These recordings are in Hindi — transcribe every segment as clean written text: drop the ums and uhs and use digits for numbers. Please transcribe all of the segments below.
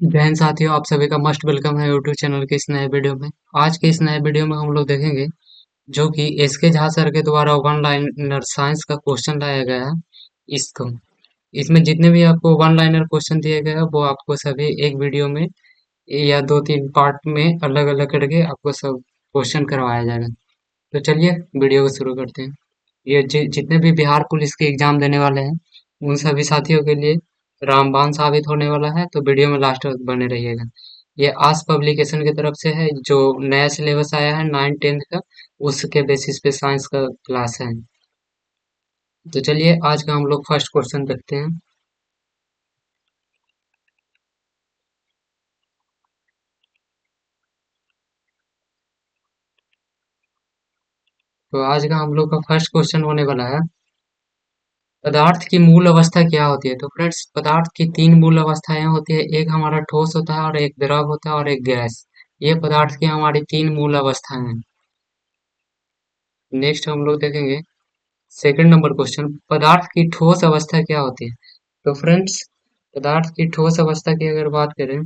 जय हिंद साथियों, आप सभी का मस्ट वेलकम है यूट्यूब चैनल के इस नए वीडियो में। आज के इस नए वीडियो में हम लोग देखेंगे जो कि एस के झा सर के द्वारा वन लाइनर साइंस का क्वेश्चन लाया गया है। इसको इसमें जितने भी आपको वन लाइनर क्वेश्चन दिए गए हैं वो आपको सभी एक वीडियो में या दो तीन पार्ट में अलग अलग करके आपको सब क्वेश्चन करवाया जाएगा। तो चलिए वीडियो को शुरू करते हैं। ये जितने भी बिहार पुलिस के एग्जाम देने वाले हैं उन सभी साथियों के लिए रामबाण साबित होने वाला है, तो वीडियो में लास्ट तक बने रहिएगा। ये आस पब्लिकेशन की तरफ से है, जो नया सिलेबस आया है 9th 10th का, उसके बेसिस पे साइंस का क्लास है। तो चलिए आज का हम लोग फर्स्ट क्वेश्चन देखते हैं। तो आज का हम लोग का फर्स्ट क्वेश्चन होने वाला है, पदार्थ की मूल अवस्था क्या होती है। तो फ्रेंड्स, पदार्थ की तीन मूल अवस्थाएं होती है, एक हमारा ठोस होता है और एक द्रव होता है और एक गैस। ये पदार्थ की हमारी तीन मूल अवस्थाएं हैं। नेक्स्ट हम लोग देखेंगे सेकंड नंबर क्वेश्चन, पदार्थ की ठोस अवस्था क्या होती है। तो फ्रेंड्स, पदार्थ की ठोस अवस्था की अगर बात करें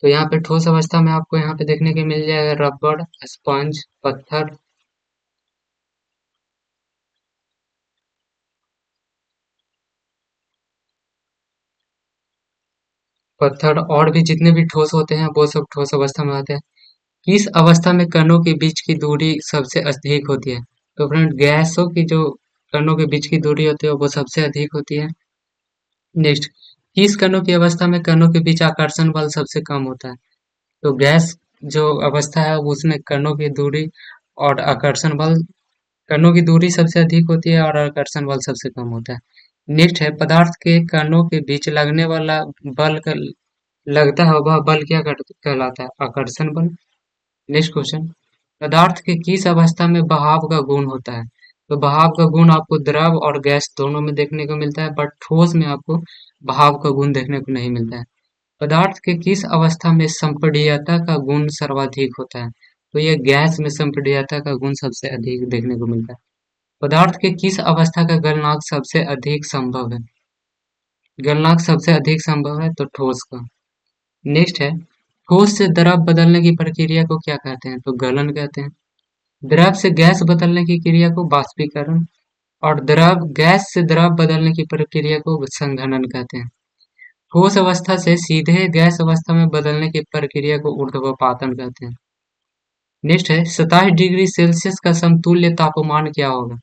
तो यहाँ पे ठोस अवस्था में आपको यहाँ पे देखने के मिल जाएगा रबड़, स्पंज, पत्थर, पत्थर और भी जितने भी ठोस होते हैं वो सब ठोस अवस्था में आते हैं। किस अवस्था में कणों के बीच की दूरी सबसे अधिक होती है। तो फ्रेंड, गैसों की जो कणों के बीच की दूरी होती है वो सबसे अधिक होती है। नेक्स्ट, किस कणों की अवस्था में कणों के बीच आकर्षण बल सबसे कम होता है। तो गैस जो अवस्था है उसमें कणों की दूरी और आकर्षण बल, कणों की दूरी सबसे अधिक होती है और आकर्षण बल सबसे कम होता है। नेक्स्ट है, पदार्थ के कणों के बीच लगने वाला बल का लगता है वह बल क्या कहलाता है। आकर्षण बल। नेक्स्ट क्वेश्चन, पदार्थ के किस अवस्था में बहाव का गुण होता है। तो बहाव का गुण आपको द्रव और गैस दोनों में देखने को मिलता है, बट ठोस में आपको बहाव का गुण देखने को नहीं मिलता है। पदार्थ के किस अवस्था में संपीड्यता का गुण सर्वाधिक होता है। तो यह गैस में संपीड्यता का गुण सबसे अधिक देखने को मिलता है। पदार्थ के किस अवस्था का गलनांक सबसे अधिक संभव है। गलनांक सबसे अधिक संभव है तो ठोस का। नेक्स्ट है, ठोस से द्रव बदलने की प्रक्रिया को क्या कहते हैं। तो गलन कहते हैं। द्रव से गैस बदलने की क्रिया को बाष्पीकरण और द्रव गैस से द्रव बदलने की प्रक्रिया को संघनन कहते हैं। ठोस अवस्था से सीधे गैस अवस्था में बदलने की प्रक्रिया को ऊर्ध्वपातन कहते हैं। नेक्स्ट है, 27 डिग्री सेल्सियस का समतुल्य तापमान क्या होगा।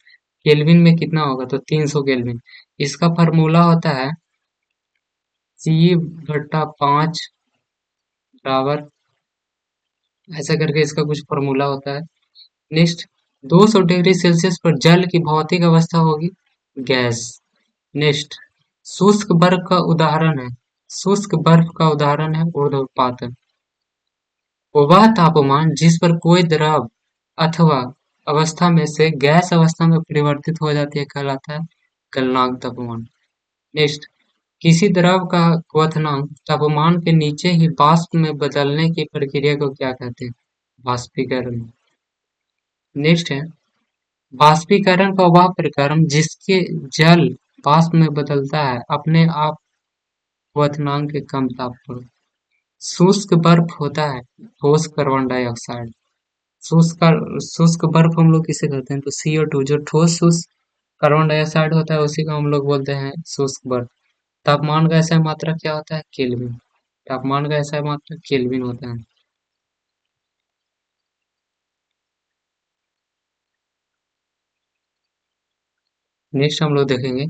केल्विन में कितना होगा। तो 300 केल्विन। इसका फार्मूला होता है C/5 बराबर, ऐसा करके इसका कुछ फार्मूला होता है। नेक्स्ट, 200 डिग्री सेल्सियस पर जल की भौतिक अवस्था होगी गैस। नेक्स्ट, शुष्क बर्फ का उदाहरण है, शुष्क बर्फ का उदाहरण है ऊर्ध्वपातन। वह तापमान जिस पर कोई द्रव अथवा अवस्था में से गैस अवस्था में परिवर्तित हो जाती है कहलाता है गलनांक तापमान। नेक्स्ट, किसी द्रव का क्वथनांक तापमान के नीचे ही वाष्प में बदलने की प्रक्रिया को क्या कहते हैं। वाष्पीकरण। नेक्स्ट है, वाष्पीकरण का वह प्रक्रम जिसके जल वाष्प में बदलता है अपने आप क्वथनांक के कम ताप पर। शुष्क बर्फ होता है ठोस कार्बन डाइऑक्साइड। शुष्क बर्फ हम लोग किसे कहते हैं। तो CO2, जो ठोस शुष्क कार्बन डाइऑक्साइड होता है उसी को हम लोग बोलते हैं शुष्क बर्फ। तापमान का ऐसा मात्रा क्या होता है। केल्विन। तापमान का ऐसा मात्रा केल्विन होता है। नेक्स्ट हम लोग देखेंगे,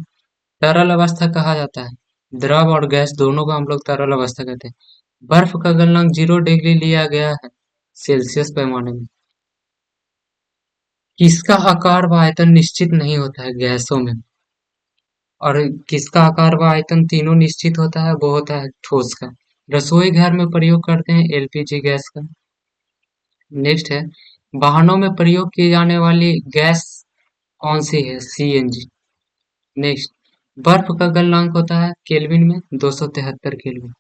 तरल अवस्था कहा जाता है द्रव और गैस दोनों को हम लोग तरल अवस्था कहते हैं। बर्फ का गलनांक 0 डिग्री लिया गया है सेल्सियस पैमाने में। किसका आकार व आयतन निश्चित नहीं होता है गैसों में, और किसका आकार व आयतन तीनों निश्चित होता है वो होता है ठोस का। रसोई घर में प्रयोग करते हैं LPG गैस का। नेक्स्ट है, वाहनों में प्रयोग की जाने वाली गैस कौन सी है। CNG। नेक्स्ट, बर्फ का गलनांक होता है केल्विन में 273 केल्विन।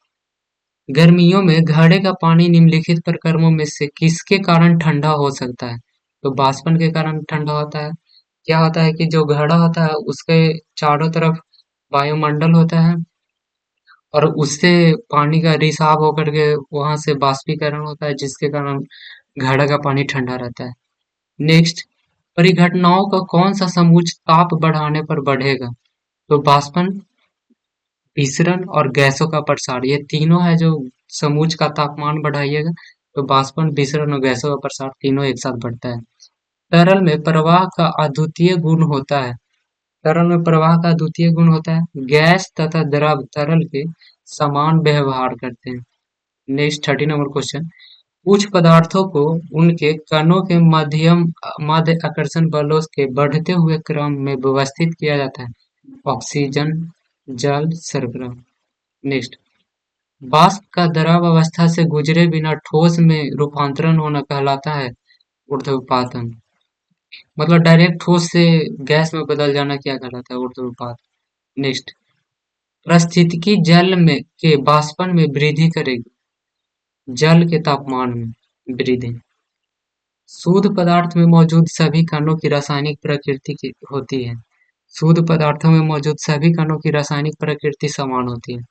गर्मियों में घड़े का पानी निम्नलिखित प्रक्रमों में से किसके कारण ठंडा हो सकता है। तो बाष्पन के कारण ठंडा होता है। क्या होता है कि जो घड़ा होता है उसके चारों तरफ वायुमंडल होता है और उससे पानी का रिसाव होकर के वहां से बाष्पीकरण होता है, जिसके कारण घड़ा का पानी ठंडा रहता है। नेक्स्ट, परिघटनाओं का कौन सा समूच ताप बढ़ाने पर बढ़ेगा? तो बाष्पन, विसरण और गैसों का प्रसार, ये तीनों है जो समूच का तापमान बढ़ाइएगा तो बाष्पन, विसरण और गैसों का प्रसार तीनों एक साथ बढ़ता है। तरल में प्रवाह का अद्वितीय गुण होता है। तरल में प्रवाह का अद्वितीय गुण होता है, गैस तथा द्रव तरल के समान व्यवहार करते हैं। नेक्स्ट 30 नंबर क्वेश्चन, कुछ पदार्थों को उनके कणों के मध्य आकर्षण बलों के बढ़ते हुए क्रम में व्यवस्थित किया जाता है। ऑक्सीजन, जल, सरगम। नेक्स्ट, वाष्प का द्रव अवस्था से गुजरे बिना ठोस में रूपांतरण होना कहलाता है ऊर्ध्वपातन। मतलब डायरेक्ट ठोस से गैस में बदल जाना क्या कहलाता है? ऊर्ध्वपातन। नेक्स्ट, पारिस्थितिकी जल में के वाष्पन में वृद्धि करेगी, जल के तापमान में वृद्धि। शुद्ध पदार्थ में मौजूद सभी कणों की रासायनिक प्रकृति की होती है। शुद्ध पदार्थों में मौजूद सभी कणों की रासायनिक प्रकृति समान होती है।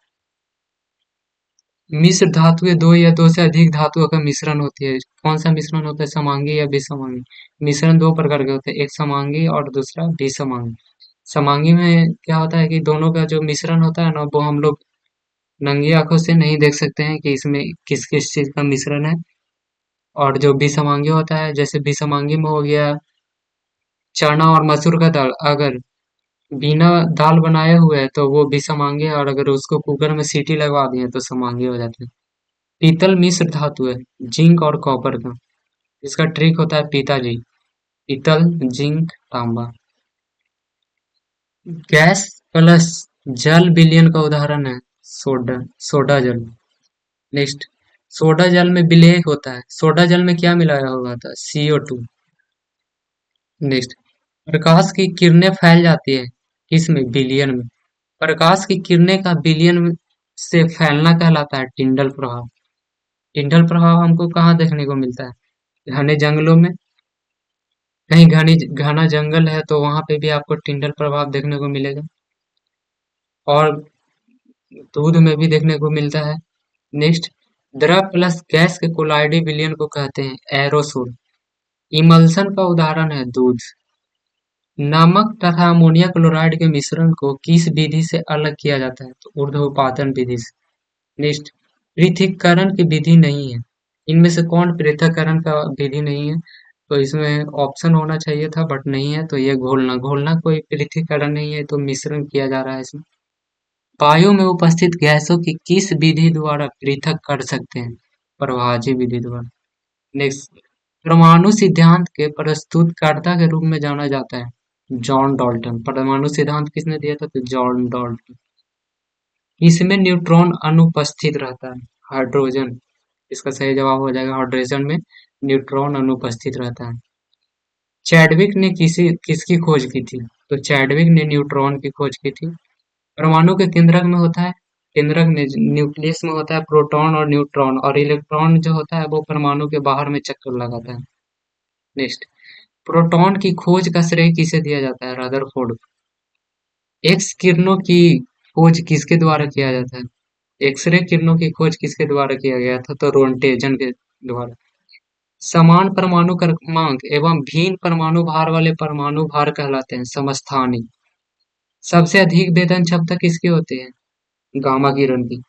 मिश्र धातुएं दो या दो से अधिक धातुओं का मिश्रण होती है। कौन सा मिश्रण होता है? समांगी या विसमांगी। मिश्रण दो प्रकार के होते हैं, एक समांगी और दूसरा विसमांगी। समांगी में क्या होता है कि दोनों का जो मिश्रण होता है ना, वो हम लोग नंगी आंखों से नहीं देख सकते हैं कि इसमें किस किस चीज का मिश्रण है। और जो विसमांगी होता है, जैसे विसमांगी में हो गया चना और मसूर का दाल, अगर बिना दाल बनाए हुए है तो वो विसमांगी है, और अगर उसको कुकर में सीटी लगवा दिए तो समांगी हो जाते हैं। पीतल मिश्र धातु है, जिंक और कॉपर का। इसका ट्रिक होता है पिताजी। पीतल, जिंक, तांबा। गैस प्लस जल विलयन का उदाहरण है सोडा, सोडा जल। नेक्स्ट, सोडा जल में विलेय होता है। सोडा जल में क्या मिलाया हुआ था? CO2। नेक्स्ट, प्रकाश की किरणें फैल जाती है किसमें? विलयन में। प्रकाश की किरणें का विलयन से फैलना कहलाता है टिंडल प्रभाव। टिंडल प्रभाव हमको कहाँ देखने को मिलता है? घने जंगलों में। कहीं घना जंगल है तो वहां पे भी आपको टिंडल प्रभाव देखने को मिलेगा। और दूध में भी देखने को मिलता है। नेक्स्ट, द्रव प्लस गैस के कोलाइडी विलयन को कहते हैं एरोसोल। इमल्सन का उदाहरण है दूध। नमक तथा अमोनिया क्लोराइड के मिश्रण को किस विधि से अलग किया जाता है? तो ऊर्ध्वपातन विधि से। नेक्स्ट, पृथक्करण की विधि नहीं है। इनमें से कौन पृथक्करण का विधि नहीं है? तो इसमें ऑप्शन होना चाहिए था बट नहीं है, तो ये घोलना। घोलना कोई पृथक्करण नहीं है, तो मिश्रण किया जा रहा है इसमें। वायु में उपस्थित गैसों की किस विधि द्वारा पृथक कर सकते हैं? प्रवाहजी विधि द्वारा। नेक्स्ट, परमाणु सिद्धांत के प्रस्तुतकर्ता के रूप में जाना जाता है जॉन डाल्टन। परमाणु सिद्धांत किसने दिया था? तो जॉन डाल्टन। इसमें न्यूट्रॉन अनुपस्थित रहता है? हाइड्रोजन। इसका सही जवाब हो जाएगा हाइड्रोजन में न्यूट्रॉन अनुपस्थित रहता है। चैडविक ने किसकी खोज की थी? तो चैडविक ने न्यूट्रॉन की खोज की थी। परमाणु के केंद्रक में होता है, केंद्रक में न्यूक्लियस में होता है प्रोटॉन और न्यूट्रॉन, और इलेक्ट्रॉन जो होता है वो परमाणु के बाहर में चक्कर लगाता है। नेक्स्ट, प्रोटॉन की खोज का श्रेय किसे दिया जाता है? रदरफोर्ड। एक्स किरणों की खोज किसके द्वारा किया जाता है? एक्सरे किरणों की खोज किसके द्वारा किया गया था? तो रोन्टेजन के द्वारा। समान परमाणु क्रमांक एवं भिन्न परमाणु भार वाले परमाणु भार कहलाते हैं समस्थानिक। सबसे अधिक वेदन क्षमता किसकी होती है? गामा किरण की।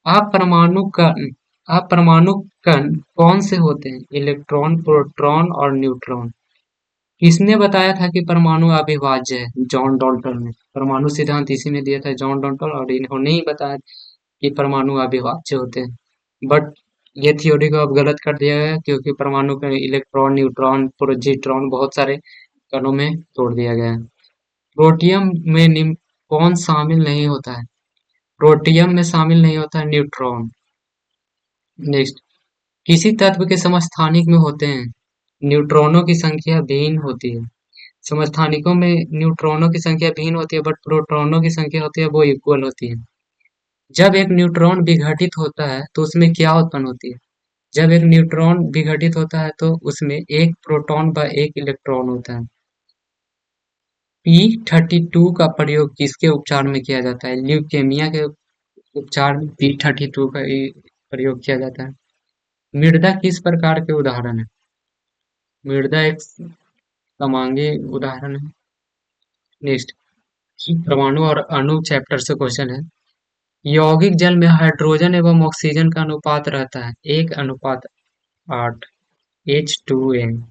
आप परमाणु कण आप परमाणु कण कौन से होते हैं? इलेक्ट्रॉन, प्रोटॉन और न्यूट्रॉन। किसने बताया था कि परमाणु अविभाज्य है? जॉन डाल्टन ने। परमाणु सिद्धांत इसी ने दिया था, जॉन डाल्टन, और इन्होंने ही बताया कि परमाणु अविभाज्य होते हैं। बट ये थ्योरी को अब गलत कर दिया गया, क्योंकि परमाणु के इलेक्ट्रॉन, न्यूट्रॉन, प्रोजीट्रॉन बहुत सारे कणों में तोड़ दिया गया है। प्रोटियम में निम्न कौन शामिल नहीं होता है? प्रोटियम में शामिल नहीं होता है न्यूट्रॉन। नेक्स्ट, किसी तत्व के समस्थानिक में होते हैं न्यूट्रॉनों की संख्या भिन्न होती है। समस्थानिकों में न्यूट्रॉनों की संख्या भिन्न होती है, बट प्रोटॉनों की संख्या होती है वो इक्वल होती है। जब एक न्यूट्रॉन विघटित होता है तो उसमें क्या उत्पन्न होती है? जब एक न्यूट्रॉन विघटित होता है तो उसमें एक प्रोटॉन व एक इलेक्ट्रॉन होता है। P32 का प्रयोग किसके उपचार में किया जाता है? ल्यूकेमिया के उपचार में P32 का प्रयोग किया जाता है। मृदा किस प्रकार के उदाहरण है? मृदा एक समांगी उदाहरण है। नेक्स्ट, परमाणु और अणु चैप्टर से क्वेश्चन है। यौगिक जल में हाइड्रोजन एवं ऑक्सीजन का अनुपात रहता है 1:8। H2n।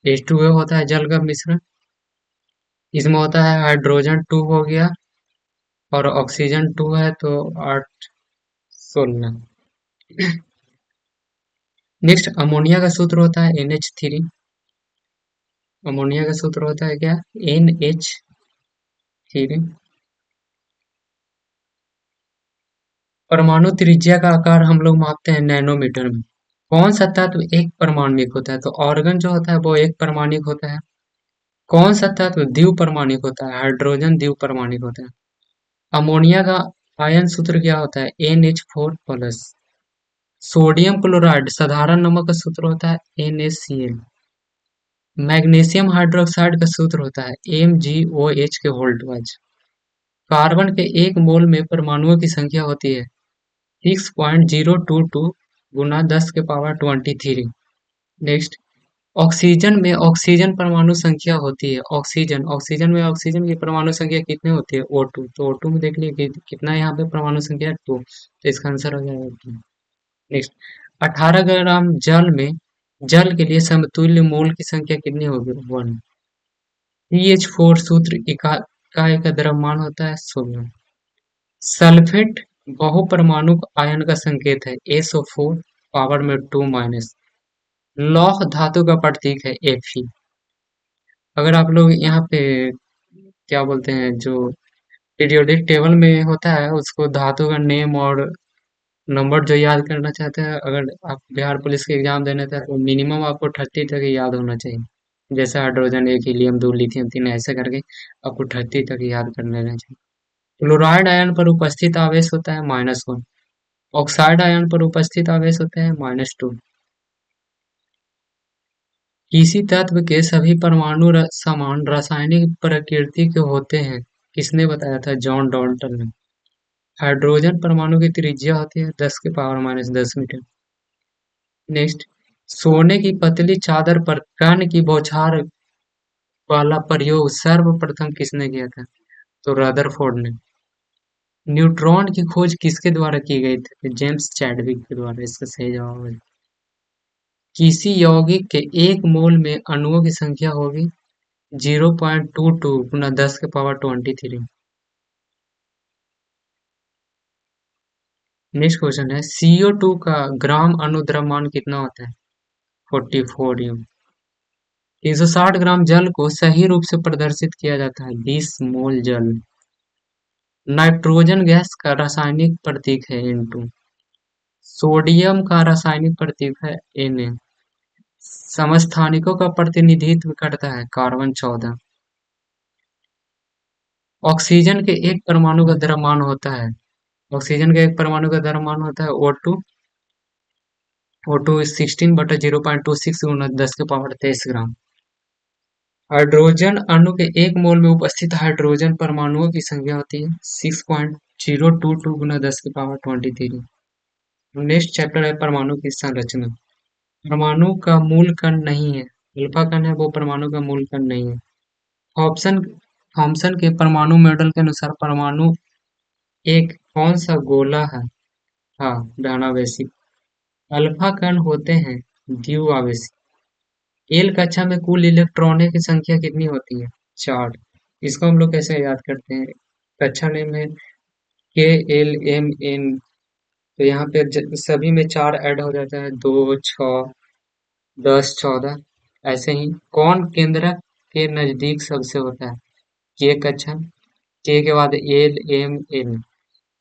H2O होता है जल का मिश्रण। इसमें होता है हाइड्रोजन 2 हो गया और ऑक्सीजन 2 है तो 8:16। नेक्स्ट, अमोनिया का सूत्र होता है NH3। अमोनिया का सूत्र होता है क्या? NH3। परमाणु त्रिज्या का आकार हम लोग मापते हैं नैनोमीटर में। कौन सा तत्व एक परमाणविक होता है? तो ऑर्गन जो होता है वो एक परमाणिक होता है। कौन सा तत्व द्विपरमाणिक होता है? हाइड्रोजन द्विपरमाणिक होता है। अमोनिया का आयन सूत्र क्या होता है? NH4+। सोडियम क्लोराइड साधारण नमक का सूत्र होता है NaCl। मैग्नीशियम हाइड्रोक्साइड का सूत्र होता है MgOH के वोल्टवाइज। कार्बन के एक मोल में परमाणुओं की संख्या होती है 6.022 गुना 10⁻23। नेक्स्ट, ऑक्सीजन में ऑक्सीजन परमाणु संख्या होती है। ऑक्सीजन में ऑक्सीजन की परमाणु संख्या कितनी होती है? O2। तो O2 में देख लिए कि कितना यहाँ पे परमाणु संख्या है 2, तो इसका आंसर हो जाएगा 2। नेक्स्ट, 18 ग्राम जल के लिए समतुल्य मोल की संख्या कितनी होगी? 1। CH4 सूत्र इकाई का द्रव्यमान होता है 16। सल्फेट बहुपरमाणुक आयन का संकेत है SO4 पावर में 2-। लौह धातु का प्रतीक है Fe। अगर आप लोग यहाँ पे क्या बोलते हैं जो पीरियोडिक टेबल में होता है उसको धातु का नेम और नंबर जो याद करना चाहते हैं, अगर आप बिहार पुलिस के एग्जाम देने थे तो मिनिमम आपको 30 तक ही याद होना चाहिए। जैसे हाइड्रोजन 1, हीलियम 2, लिथियम 3, ऐसे करके आपको 30 तक याद कर लेना चाहिए। क्लोराइड आयन पर उपस्थित आवेश होता है -1। ऑक्साइड आयन पर उपस्थित आवेश होते हैं -2। किसी तत्व के सभी परमाणु समान रासायनिक प्रकृति के होते हैं, किसने बताया था? जॉन डॉल्टन ने। हाइड्रोजन परमाणु की त्रिज्या होती है 10⁻10 मीटर। नेक्स्ट, सोने की पतली चादर पर कण की बौछार वाला प्रयोग सर्वप्रथम किसने किया था? तो रदरफोर्ड ने। न्यूट्रॉन की खोज किसके द्वारा की गई थी? जेम्स चैडविक के द्वारा। इसका सही जवाब है। किसी यौगिक के एक मोल में अणुओं की संख्या होगी 0.22 गुना 10⁻23। नेक्स्ट क्वेश्चन है, CO2 का ग्राम अणुद्रव्यमान कितना होता है? 44 U। 360 ग्राम जल को सही रूप से प्रदर्शित किया जाता है 20 मोल जल। नाइट्रोजन गैस का रासायनिक प्रतीक है N2। सोडियम का रासायनिक प्रतीक है Na। समस्थानिकों का प्रतिनिधित्व करता है कार्बन 14। ऑक्सीजन के एक परमाणु का द्रव्यमान होता है ऑक्सीजन का एक परमाणु का द्रव्यमान होता है O2। O2 16/0.26 गुना 10⁻23 ग्राम। हाइड्रोजन अणु के एक मोल में उपस्थित हाइड्रोजन परमाणुओं की संख्या होती है 6.022 गुना 10⁻23। नेक्स्ट चैप्टर है परमाणु की संरचना। परमाणु का मूल कण नहीं है। अल्फा कण है वो परमाणु का मूल कण नहीं है। थॉम्पसन थॉम्पसन के परमाणु मॉडल के अनुसार परमाणु एक कौन सा गोला है? हाँ, डायनावेसी। अल्फा कण होते हैं द्विआवेशी। एल कक्षा में कुल इलेक्ट्रॉनों की संख्या कितनी होती है? 4। इसको हम लोग कैसे याद करते हैं? कक्षा नेम है KLMN। तो यहाँ पे सभी में 4 ऐड हो जाता है 2, 6, 10, 14। ऐसे ही कौन केंद्रक के नजदीक सबसे होता है? के कक्षा। के के बाद LMN।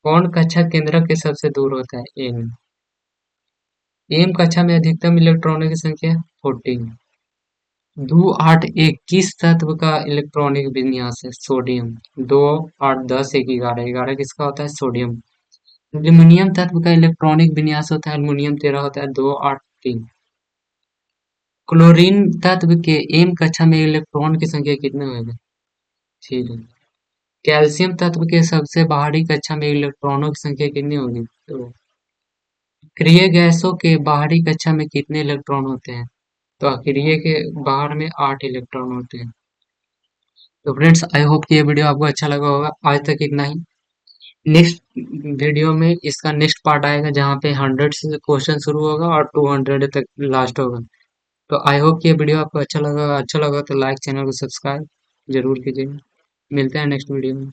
कौन कक्षा केंद्रक के सबसे दूर होता है? एम। एम कक्षा में अधिकतम इलेक्ट्रॉनों की संख्या 14। 2, 8, 1 किस तत्व का इलेक्ट्रॉनिक विन्यास है? सोडियम। 2, 8, 10, 1, 11। 11 किसका होता है? सोडियम। एल्यूमिनियम तत्व का इलेक्ट्रॉनिक विन्यास होता है एल्यूमिनियम 13 होता है 2, 8, 3। क्लोरीन तत्व के एम कक्षा में इलेक्ट्रॉन की संख्या कितने होंगे? 3। कैल्शियम तत्व के सबसे बाहरी कक्षा में इलेक्ट्रॉनों की संख्या कितनी होगी? तो अक्रिय गैसों के बाहरी कक्षा में कितने इलेक्ट्रॉन होते हैं? तो अक्रिय के बाहर में 8 इलेक्ट्रॉन होते हैं। तो फ्रेंड्स आई होप कि ये वीडियो आपको अच्छा लगा होगा। आज तक इतना ही। नेक्स्ट वीडियो में इसका नेक्स्ट पार्ट आएगा जहाँ पे 100 से क्वेश्चन शुरू होगा और 200 तक लास्ट होगा। तो आई होप कि ये वीडियो आपको अच्छा लगा तो लाइक चैनल को सब्सक्राइब जरूर कीजिएगा। मिलते हैं नेक्स्ट वीडियो में।